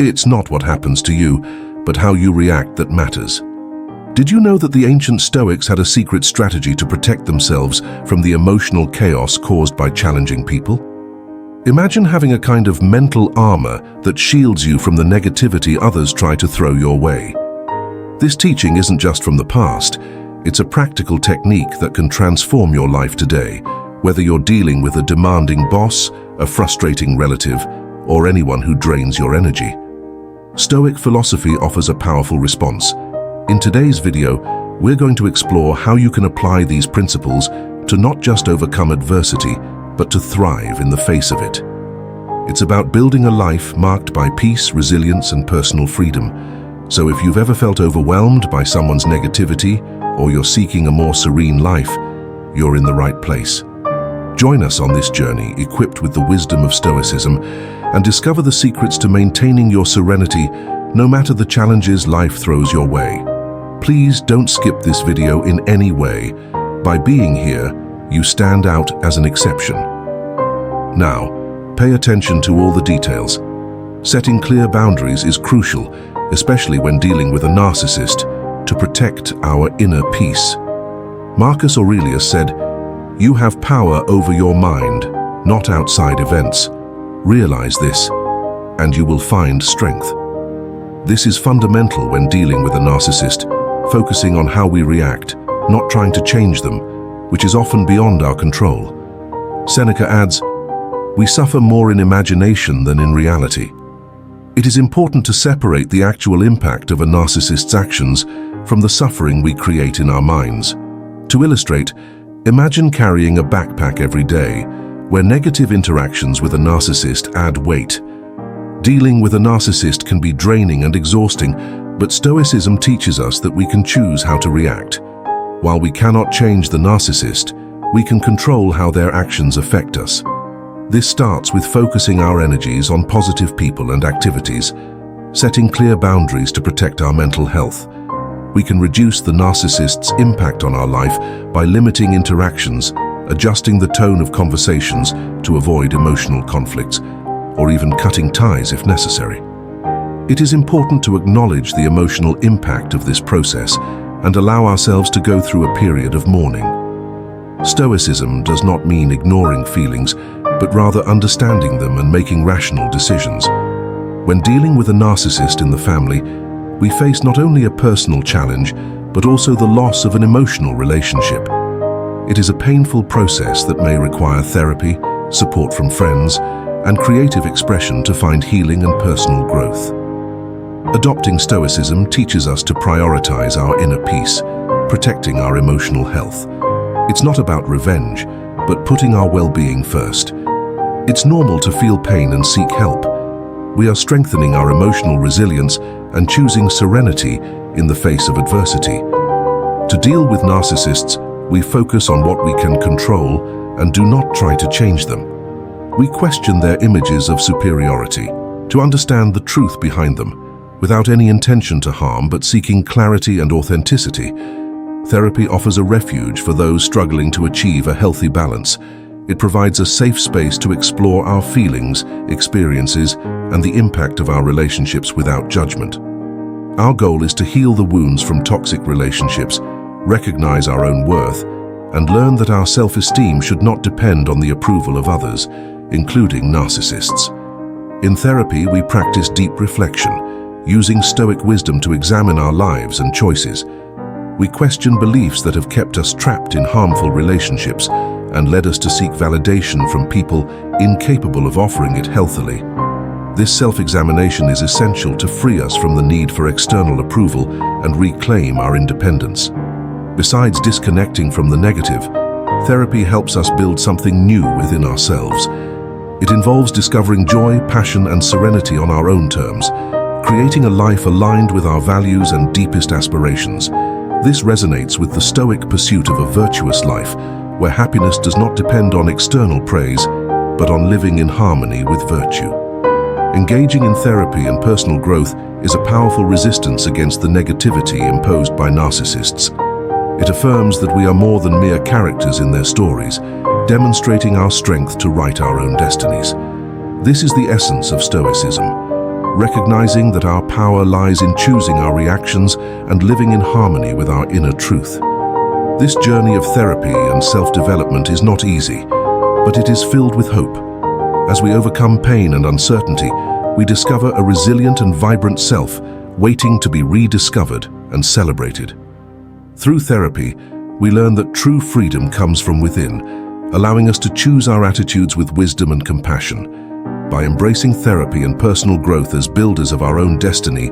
It's not what happens to you, but how you react that matters. Did you know that the ancient Stoics had a secret strategy to protect themselves from the emotional chaos caused by challenging people? Imagine having a kind of mental armor that shields you from the negativity others try to throw your way. This teaching isn't just from the past, it's a practical technique that can transform your life today, whether you're dealing with a demanding boss, a frustrating relative, or anyone who drains your energy. Stoic philosophy offers a powerful response. In today's video, we're going to explore how you can apply these principles to not just overcome adversity, but to thrive in the face of it. It's about building a life marked by peace, resilience, and personal freedom. So if you've ever felt overwhelmed by someone's negativity, or you're seeking a more serene life, you're in the right place. Join us on this journey, equipped with the wisdom of Stoicism, and discover the secrets to maintaining your serenity, no matter the challenges life throws your way. Please don't skip this video in any way. By being here, you stand out as an exception. Now, pay attention to all the details. Setting clear boundaries is crucial, especially when dealing with a narcissist, to protect our inner peace. Marcus Aurelius said, "You have power over your mind, not outside events. Realize this, and you will find strength." This is fundamental when dealing with a narcissist, focusing on how we react, not trying to change them, which is often beyond our control. Seneca adds, "We suffer more in imagination than in reality." It is important to separate the actual impact of a narcissist's actions from the suffering we create in our minds. To illustrate, imagine carrying a backpack every day, where negative interactions with a narcissist add weight. Dealing with a narcissist can be draining and exhausting, but Stoicism teaches us that we can choose how to react. While we cannot change the narcissist, we can control how their actions affect us. This starts with focusing our energies on positive people and activities, setting clear boundaries to protect our mental health. We can reduce the narcissist's impact on our life by limiting interactions, adjusting the tone of conversations to avoid emotional conflicts, or even cutting ties if necessary. It is important to acknowledge the emotional impact of this process and allow ourselves to go through a period of mourning. Stoicism does not mean ignoring feelings, but rather understanding them and making rational decisions. When dealing with a narcissist in the family, we face not only a personal challenge, but also the loss of an emotional relationship. It is a painful process that may require therapy, support from friends, and creative expression to find healing and personal growth. Adopting Stoicism teaches us to prioritize our inner peace, protecting our emotional health. It's not about revenge, but putting our well-being first. It's normal to feel pain and seek help. We are strengthening our emotional resilience and choosing serenity in the face of adversity. To deal with narcissists, we focus on what we can control and do not try to change them. We question their images of superiority to understand the truth behind them, without any intention to harm but seeking clarity and authenticity. Therapy offers a refuge for those struggling to achieve a healthy balance. It provides a safe space to explore our feelings, experiences, and the impact of our relationships without judgment. Our goal is to heal the wounds from toxic relationships, recognize our own worth, and learn that our self-esteem should not depend on the approval of others, including narcissists. In therapy, we practice deep reflection, using Stoic wisdom to examine our lives and choices. We question beliefs that have kept us trapped in harmful relationships and led us to seek validation from people incapable of offering it healthily. This self-examination is essential to free us from the need for external approval and reclaim our independence. Besides disconnecting from the negative, therapy helps us build something new within ourselves. It involves discovering joy, passion, and serenity on our own terms, creating a life aligned with our values and deepest aspirations. This resonates with the Stoic pursuit of a virtuous life, where happiness does not depend on external praise, but on living in harmony with virtue. Engaging in therapy and personal growth is a powerful resistance against the negativity imposed by narcissists. It affirms that we are more than mere characters in their stories, demonstrating our strength to write our own destinies. This is the essence of Stoicism: recognizing that our power lies in choosing our reactions and living in harmony with our inner truth. This journey of therapy and self-development is not easy, but it is filled with hope. As we overcome pain and uncertainty, we discover a resilient and vibrant self, waiting to be rediscovered and celebrated. Through therapy, we learn that true freedom comes from within, allowing us to choose our attitudes with wisdom and compassion. By embracing therapy and personal growth as builders of our own destiny,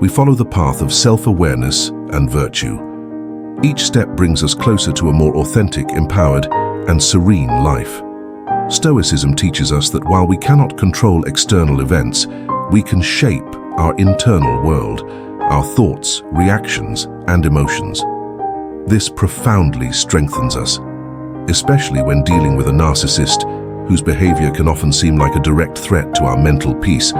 we follow the path of self-awareness and virtue. Each step brings us closer to a more authentic, empowered, and serene life. Stoicism teaches us that while we cannot control external events, we can shape our internal world, our thoughts, reactions, and emotions. This profoundly strengthens us, especially when dealing with a narcissist whose behavior can often seem like a direct threat to our mental peace.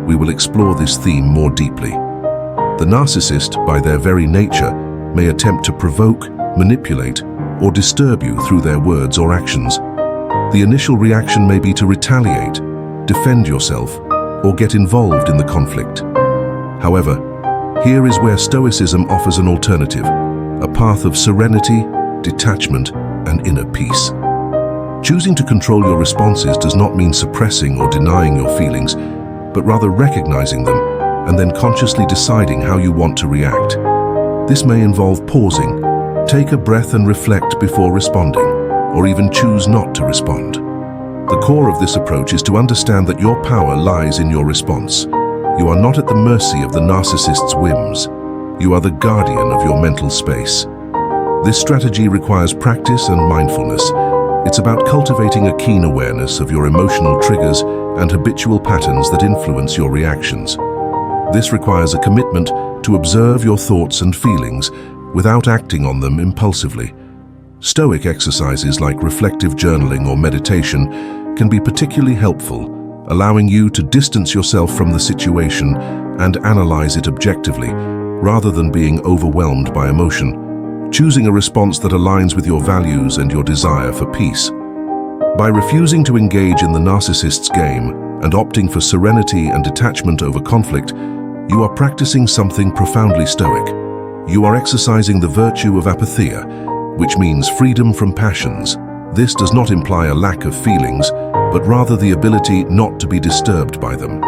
We will explore this theme more deeply. The narcissist, by their very nature, may attempt to provoke, manipulate, or disturb you through their words or actions. The initial reaction may be to retaliate, defend yourself, or get involved in the conflict. However, here is where Stoicism offers an alternative, a path of serenity, detachment, and inner peace. Choosing to control your responses does not mean suppressing or denying your feelings, but rather recognizing them and then consciously deciding how you want to react. This may involve pausing, take a breath and reflect before responding, or even choose not to respond. The core of this approach is to understand that your power lies in your response. You are not at the mercy of the narcissist's whims. You are the guardian of your mental space. This strategy requires practice and mindfulness. It's about cultivating a keen awareness of your emotional triggers and habitual patterns that influence your reactions. This requires a commitment to observe your thoughts and feelings without acting on them impulsively. Stoic exercises like reflective journaling or meditation can be particularly helpful, allowing you to distance yourself from the situation and analyze it objectively, rather than being overwhelmed by emotion, choosing a response that aligns with your values and your desire for peace. By refusing to engage in the narcissist's game and opting for serenity and detachment over conflict, you are practicing something profoundly Stoic. You are exercising the virtue of apatheia, which means freedom from passions. This does not imply a lack of feelings, but rather the ability not to be disturbed by them.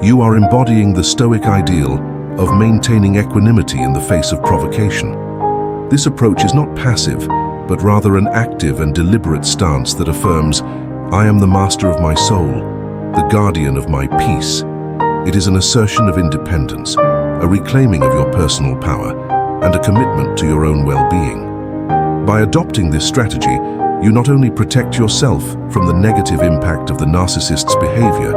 You are embodying the Stoic ideal of maintaining equanimity in the face of provocation. This approach is not passive, but rather an active and deliberate stance that affirms, "I am the master of my soul, the guardian of my peace." It is an assertion of independence, a reclaiming of your personal power, and a commitment to your own well-being. By adopting this strategy, you not only protect yourself from the negative impact of the narcissist's behavior,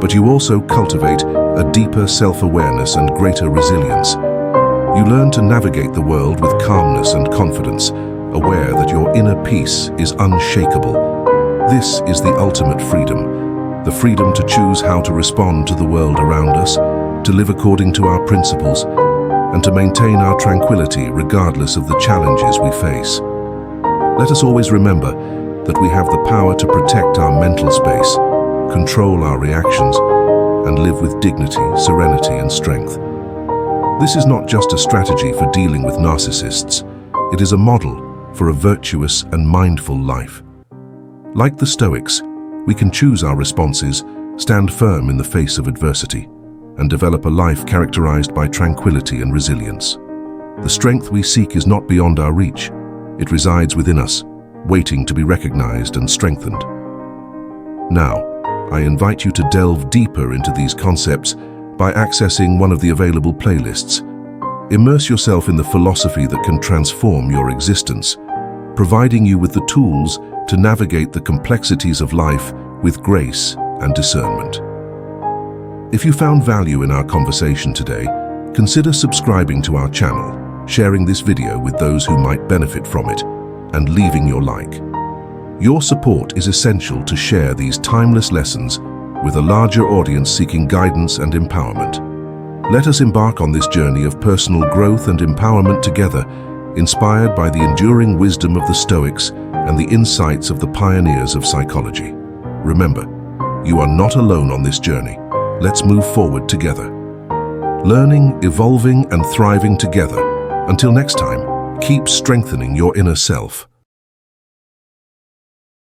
but you also cultivate a deeper self-awareness and greater resilience. You learn to navigate the world with calmness and confidence, aware that your inner peace is unshakable. This is the ultimate freedom, the freedom to choose how to respond to the world around us, to live according to our principles, and to maintain our tranquility regardless of the challenges we face. Let us always remember that we have the power to protect our mental space, control our reactions, and live with dignity, serenity, and strength. This is not just a strategy for dealing with narcissists, it is a model for a virtuous and mindful life. Like the Stoics, we can choose our responses, stand firm in the face of adversity, and develop a life characterized by tranquility and resilience. The strength we seek is not beyond our reach. It resides within us, waiting to be recognized and strengthened. Now, I invite you to delve deeper into these concepts by accessing one of the available playlists. Immerse yourself in the philosophy that can transform your existence, providing you with the tools to navigate the complexities of life with grace and discernment. If you found value in our conversation today, consider subscribing to our channel, sharing this video with those who might benefit from it, and leaving your like. Your support is essential to share these timeless lessons with a larger audience seeking guidance and empowerment. Let us embark on this journey of personal growth and empowerment together, inspired by the enduring wisdom of the Stoics and the insights of the pioneers of psychology. Remember, you are not alone on this journey, let's move forward together. Learning, evolving, and thriving together. Until next time, keep strengthening your inner self.